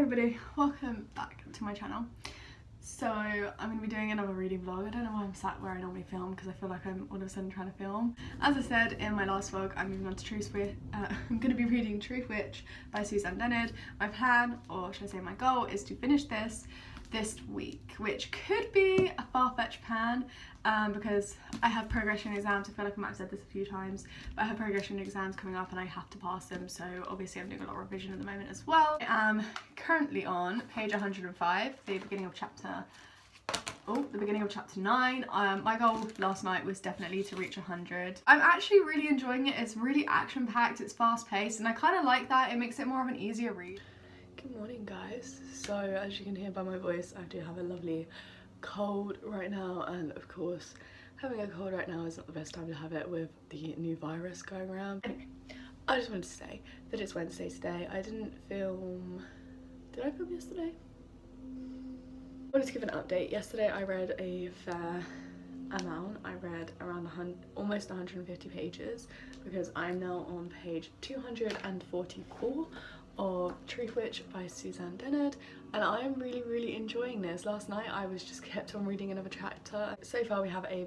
everybody, welcome back to my channel. So I'm going to be doing another reading vlog. I don't know why I'm sat where I normally film because I feel like I'm all of a sudden trying to film. As I said in my last vlog, I'm moving on to truthwitch. I'm going to be reading Truthwitch by Cinder. My plan, or should I say my goal, is to finish this week, which could be a far-fetched plan because I have progression exams. I feel like I might have said this a few times, but I have progression exams coming up and I have to pass them, so obviously I'm doing a lot of revision at the moment as well. I am currently on page 105, the beginning of chapter 9. My goal last night was definitely to reach 100. I'm actually really enjoying it. It's really action-packed, it's fast-paced, and I kind of like that. It makes it more of an easier read. Good morning, guys. So as you can hear by my voice, I do have a lovely cold right now, and of course having a cold right now is not the best time to have it with the new virus going around. Anyway, I just wanted to say that it's Wednesday today. I didn't film... Did I film yesterday? I wanted to give an update. Yesterday I read a fair amount. I read around almost 150 pages because I'm now on page 244 of Truthwitch by Cinder, and I'm really enjoying this. Last night I was just kept on reading another chapter. So far we have a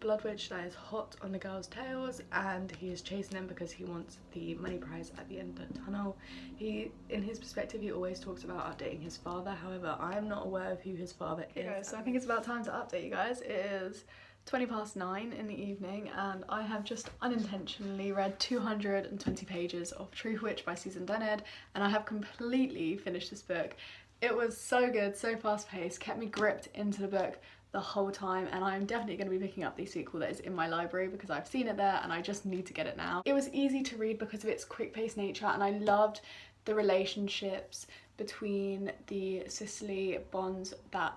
blood witch that is hot on the girls' tails, and he is chasing them because he wants the money prize at the end of the tunnel. In his perspective, he always talks about updating his father. However, I am not aware of who his father is. Okay, so I think it's about time to update you guys. It is 9:20 in the evening, and I have just unintentionally read 220 pages of Truthwitch by Cinder, and I have completely finished this book. It was so good, so fast-paced, kept me gripped into the book the whole time, and I'm definitely going to be picking up the sequel that is in my library because I've seen it there and I just need to get it now. It was easy to read because of its quick-paced nature, and I loved the relationships between the sisterly bonds that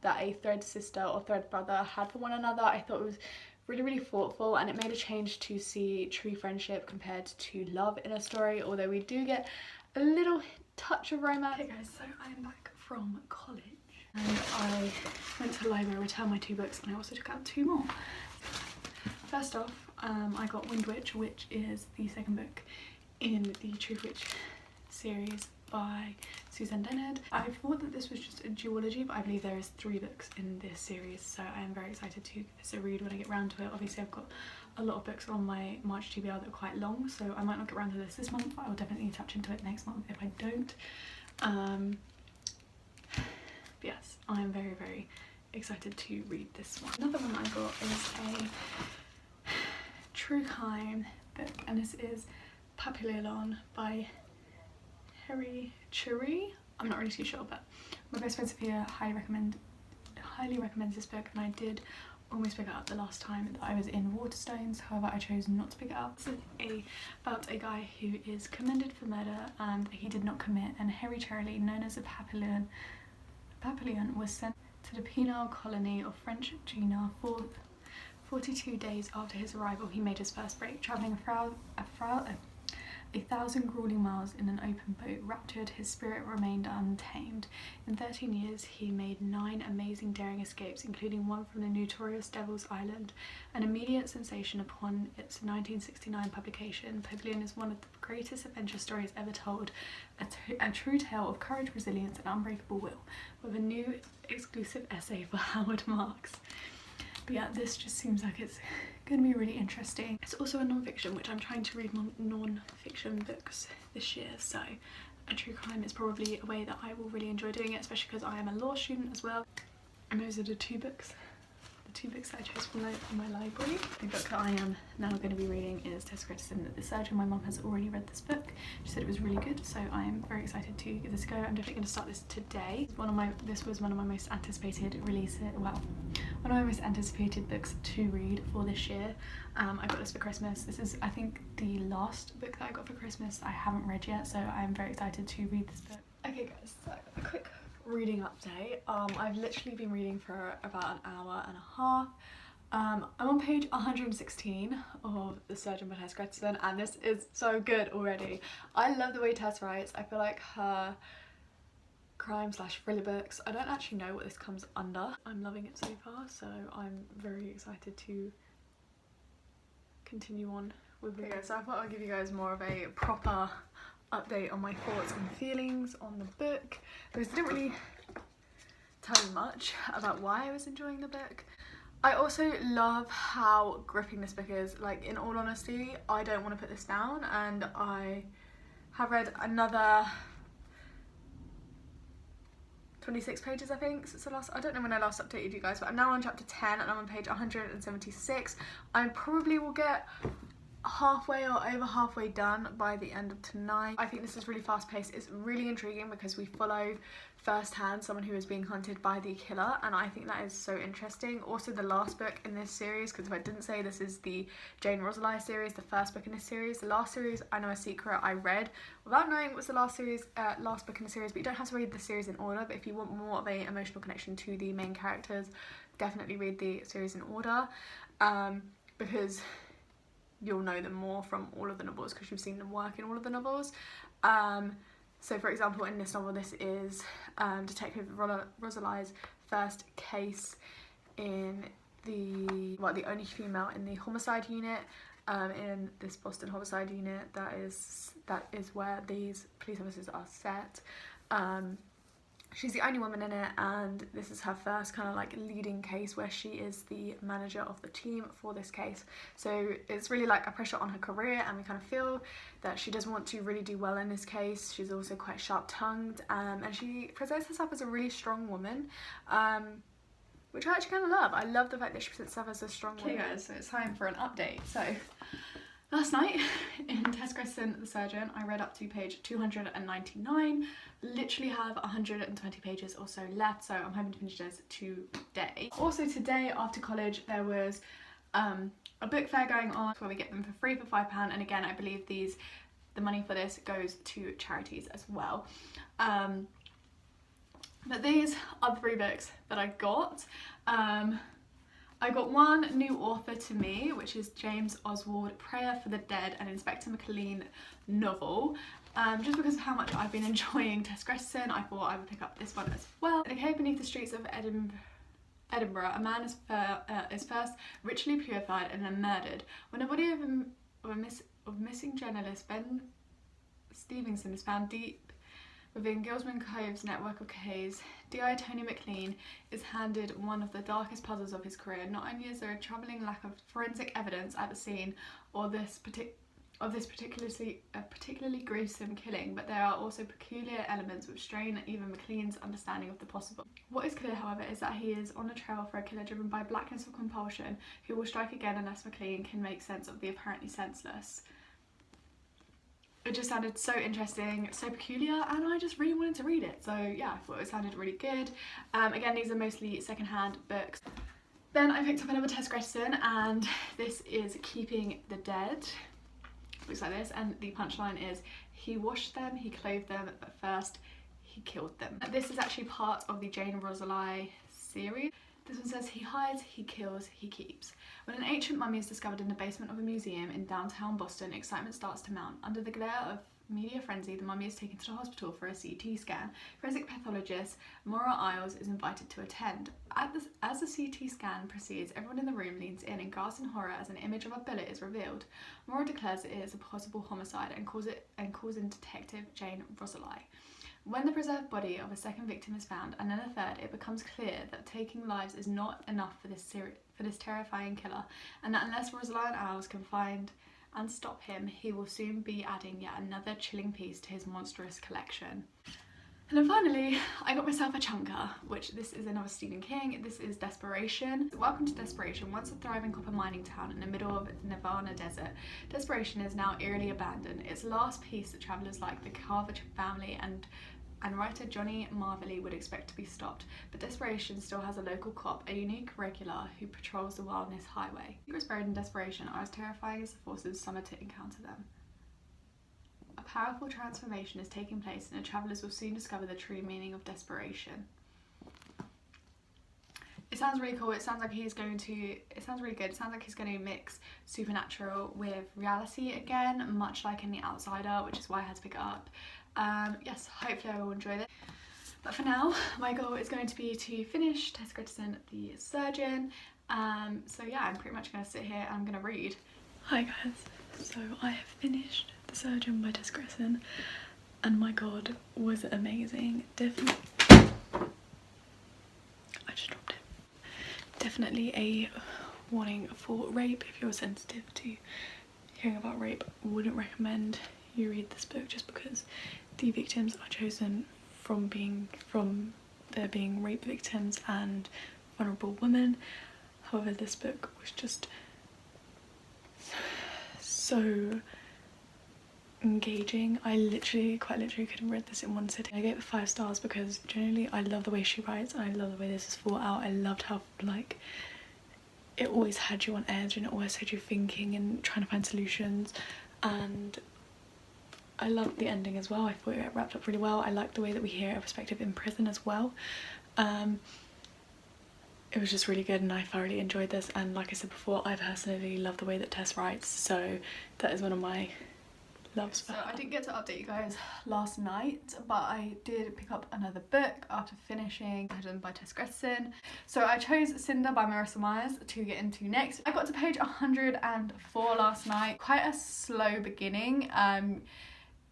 a thread sister or thread brother had for one another. I thought it was really thoughtful, and it made a change to see true friendship compared to love in a story, although we do get a little touch of romance. Okay guys, so I am back from college and I went to the library, returned my 2 books, and I also took out 2 more. First off, I got Wind Witch, which is the second book in the Truthwitch series by Cinder. I thought that this was just a duology, but I believe there is 3 books in this series, so I am very excited to give this a read when I get round to it. Obviously I've got a lot of books on my March TBR that are quite long, so I might not get around to this month, but I'll definitely touch into it next month if I don't. But yes, I'm very excited to read this one. Another one I got is a true crime book, and this is Papillon by Harry Cherry. I'm not really too sure, but my best friend Sophia highly recommends this book, and I did almost pick it up the last time that I was in Waterstones. However, I chose not to pick it up. This is about a guy who is commended for murder and he did not commit, and Harry Cherry, known as a Papillon, was sent to the penal colony of French Guiana. 42 days after his arrival, he made his first break, travelling 1,000 grueling miles in an open boat. Raptured, his spirit remained untamed. In 13 years, he made 9 amazing daring escapes, including one from the notorious Devil's Island. An immediate sensation upon its 1969 publication, Papillon is one of the greatest adventure stories ever told, a true tale of courage, resilience, and unbreakable will, with a new exclusive essay for Howard Marks. But yeah, this just seems like it's going to be really interesting. It's also a non-fiction, which I'm trying to read non-fiction books this year, so a true crime is probably a way that I will really enjoy doing it, especially because I am a law student as well. And those are the 2 books. The 2 books that I chose from my library. The book that I am now going to be reading is Tessa Christensen, The Surgeon. My mum has already read this book. She said it was really good, so I am very excited to give this a go. I'm definitely going to start this today. This was one of my most anticipated releases. Well, one of my most anticipated books to read for this year. I got this for Christmas. This is, I think, the last book that I got for Christmas I haven't read yet, so I'm very excited to read this book. Okay guys, so a quick reading update. I've literally been reading for about an hour and a half. I'm on page 116 of The Surgeon by Tessa Christensen, and this is so good already. I love the way Tess writes. I feel like her crime/thriller books, I don't actually know what this comes under. I'm loving it so far, so I'm very excited to continue on with it. Okay, so I thought I'd give you guys more of a proper update on my thoughts and feelings on the book, because I didn't really tell you much about why I was enjoying the book. I also love how gripping this book is. Like, in all honesty, I don't want to put this down, and I have read another 26 pages, I think, since the last, I don't know when I last updated you guys, but I'm now on chapter 10 and I'm on page 176. I probably will get halfway or over halfway done by the end of tonight. I think this is really fast paced. It's really intriguing because we follow firsthand someone who is being hunted by the killer, and I think that is so interesting. Also, the last book in this series, because if I didn't say, this is the Jane Rosalie series, the first book in this series. The last series, I Know a Secret, I read without knowing it was the last book in the series, but you don't have to read the series in order. But if you want more of a emotional connection to the main characters, definitely read the series in order, because you'll know them more from all of the novels because you've seen them work in all of the novels. So for example, in this novel, this is Detective Rosalie's first case in the only female in the homicide unit, in this Boston homicide unit. That is where these police officers are set. She's the only woman in it, and this is her first kind of like leading case where she is the manager of the team for this case. So it's really like a pressure on her career, and we kind of feel that she does want to really do well in this case. She's also quite sharp-tongued, and she presents herself as a really strong woman, which I actually kind of love. I love the fact that she presents herself as a strong woman. Okay guys, so it's time for an update. So last night in Tess Gresson the Surgeon, I read up to page 299. Literally have 120 pages or so left, so I'm hoping to finish this today. Also today after college there was a book fair going on where we get them for free for £5, and again I believe the money for this goes to charities as well. But these are the 3 books that I got. I got one new author to me, which is James Oswald, Prayer for the Dead, an Inspector McLean novel. Just because of how much I've been enjoying Tess Gresson, I thought I would pick up this one as well. In a cave beneath the streets of Edinburgh, a man is first ritually purified and then murdered. When the body of missing journalist Ben Stevenson is found deep within Gilsman Cove's network of caves, D.I. Tony McLean is handed one of the darkest puzzles of his career. Not only is there a troubling lack of forensic evidence at the scene or this particularly gruesome killing, but there are also peculiar elements which strain even McLean's understanding of the possible. What is clear, however, is that he is on a trail for a killer driven by blackness or compulsion who will strike again unless McLean can make sense of the apparently senseless. It just sounded so interesting, so peculiar, and I just really wanted to read it. So yeah, I thought it sounded really good. Again, these are mostly secondhand books. Then I picked up another Tess Gresson, and this is Keeping the Dead. Looks like this, and the punchline is, he washed them, he clothed them, but first he killed them. This is actually part of the Jane Rosalie series. This one says, he hides, he kills, he keeps. When an ancient mummy is discovered in the basement of a museum in downtown Boston, excitement starts to mount. Under the glare of media frenzy, the mummy is taken to the hospital for a CT scan. Forensic pathologist Maura Isles is invited to attend. As the CT scan proceeds, everyone in the room leans in and gasps in horror as an image of a bullet is revealed. Maura declares it is a possible homicide and calls in Detective Jane Rosalie. When the preserved body of a second victim is found, and then a third, it becomes clear that taking lives is not enough for this terrifying killer, and that unless Rosalie and Isles can find and stop him, he will soon be adding yet another chilling piece to his monstrous collection. And then finally, I got myself a chunker, which this is another Stephen King. This is Desperation. Welcome to Desperation. Once a thriving copper mining town in the middle of the Nirvana desert, Desperation is now eerily abandoned. Its last piece that travellers like the Carver family and writer Johnny Marvelly would expect to be stopped, but Desperation still has a local cop, a unique regular who patrols the Wilderness Highway. Secrets buried in Desperation are as terrifying as the forces summoned to encounter them. A powerful transformation is taking place, and the travellers will soon discover the true meaning of desperation. It sounds really cool. It sounds like he's going to, it sounds really good. It sounds like he's going to mix supernatural with reality again, much like in The Outsider, which is why I had to pick it up. Yes, hopefully I will enjoy this. But for now, my goal is going to be to finish Tess Gresson the Surgeon. So yeah, I'm pretty much going to sit here and I'm going to read. Hi guys, so I have finished The Surgeon by Tess Gresson, and my god, was it amazing. Definitely, I just dropped it. Definitely a warning for rape. If you're sensitive to hearing about rape, wouldn't recommend you read this book, just because the victims are chosen from there being rape victims and vulnerable women. However, this book was just so engaging. I quite literally could have read this in one sitting. I gave it 5 stars because generally I love the way she writes and I love the way this is thought out. I loved how like it always had you on edge and it always had you thinking and trying to find solutions, and I loved the ending as well. I thought it wrapped up really well. I liked the way that we hear a perspective in prison as well. It was just really good and I thoroughly enjoyed this, and like I said before, I personally love the way that Tess writes, so that is one of my loves for her. I didn't get to update you guys last night, but I did pick up another book after finishing by Tess Gresson. So I chose Cinder by Marissa Myers to get into next. I got to page 104 last night. Quite a slow beginning.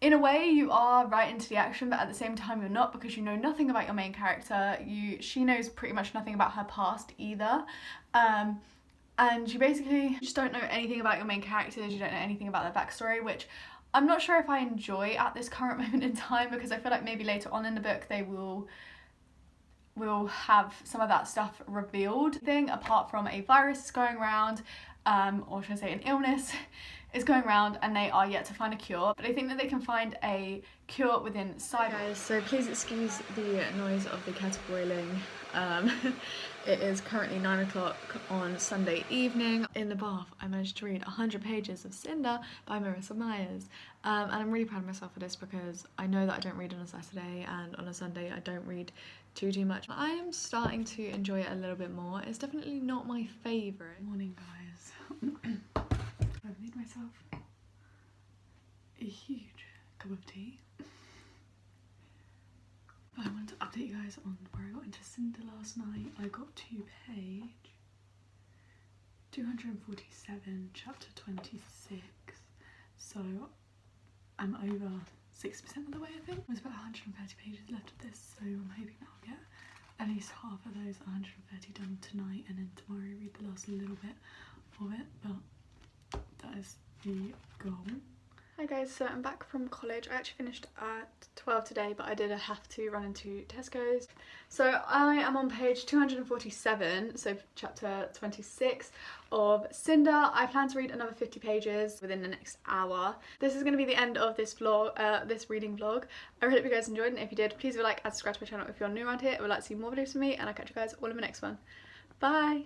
In a way you are right into the action, but at the same time you're not, because you know nothing about your main character. She knows pretty much nothing about her past either. And you basically just don't know anything about your main characters, you don't know anything about their backstory, which I'm not sure if I enjoy at this current moment in time, because I feel like maybe later on in the book they will have some of that stuff revealed. Apart from a virus going around, or should I say an illness is going around, and they are yet to find a cure, but I think that they can find a cure within Cinder. Guys, so please excuse the noise of the kettle boiling. It is currently 9 o'clock on Sunday evening. In the bath, I managed to read 100 pages of Cinder by Marissa Myers, and I'm really proud of myself for this, because I know that I don't read on a Saturday, and on a Sunday I don't read too much. I am starting to enjoy it a little bit more. It's definitely not my favourite. Morning, guys. I've made myself a huge cup of tea. I wanted to update you guys on where I got into Cinder last night. I got to page 247, chapter 26. So I'm over 60% of the way, I think. There's about 130 pages left of this, so I'm hoping that I'll get at least half of those 130 done tonight, and then tomorrow read the last little bit of it, but that is the goal. Hi guys, so I'm back from college. I actually finished at 12 today, but I did have to run into Tesco's. So I am on page 247, so chapter 26 of Cinder. I plan to read another 50 pages within the next hour. This is going to be the end of this vlog, this reading vlog. I really hope you guys enjoyed, and if you did, please leave a like and subscribe to my channel if you're new around here and would like to see more videos from me, and I'll catch you guys all in the next one. Bye!